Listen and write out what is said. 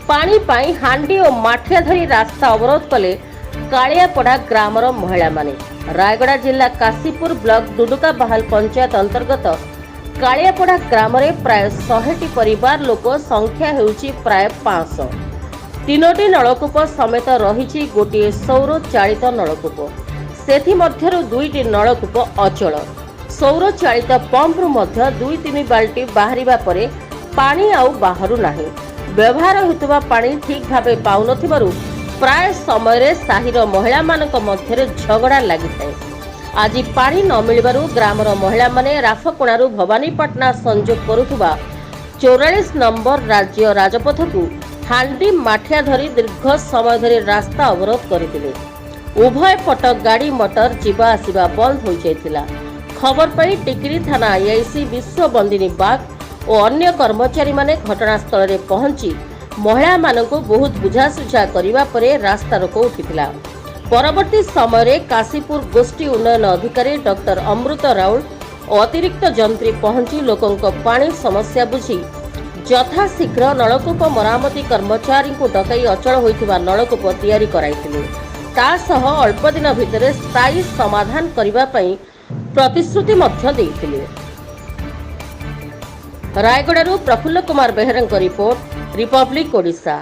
पानी पाई हांडी और माठिया धरी रास्ता अवरोध कले कालियापड़ा ग्रामर महिला माने। रायगड़ा जिला काशीपुर ब्लॉक डुडुका बहाल पंचायत अंतर्गत कालियापड़ा ग्राम रे प्राय 100टी परिवार लोक संख्या हेउची प्राय 500। 3टी नलकूप समेत रही गोटे सौर चालित नलकूप, सेथि मध्यरु 2टी नलकूप अचल। सौर चालित पंपरु मध्य 2-3 बाल्टी बाहरिबा परे पानी आउ बाहरु नाही। व्यवहार हेतुवा पानी ठीक भावे पाउनथिबारु प्राय समय साहिर महिला मानक मध्यरे झगड़ा लागिଥାଏ। आज पानी न मिलबारु ग्रामर महिला माने राफकोणारु भवानीपाटना संजोग करुथुबा 44 नंबर राज्य राजपथ को हांडी माठिया धरी दीर्घ समय धरी रास्ता अवरोध करथिले। उभय पट गाड़ी मोटर जीवा आसिबा बंद हो जाइतिला। खबर पाई टिकरी थाना आईआईसी विश्व बंदिनी बाग और अन्य कर्मचारी माने घटनास्थल रे पहुंची महिला मानकु बहुत बुझासुझा करिबा परे रास्ता रोको उठिथिला। परवर्ती समय रे काशीपुर गोष्ठी उन्नयन अधिकारी डॉक्टर अमृत राउल और अतिरिक्त जंत्री पहुंची लोकंक पानी समस्या बुझी यथाशीघ्र नलकूप मरामती कर्मचारी को डकाई अचल होइथिबा नलकूप तैयारी कराइथिले। ता सह अल्प दिन भितर स्थायी समाधान करिबा पई प्रतिश्रुति मध्य देइथिले। रायगड़ारू प्रफुल्ल कुमार बेहरा रिपोर्ट, रिपब्लिक ओडिशा।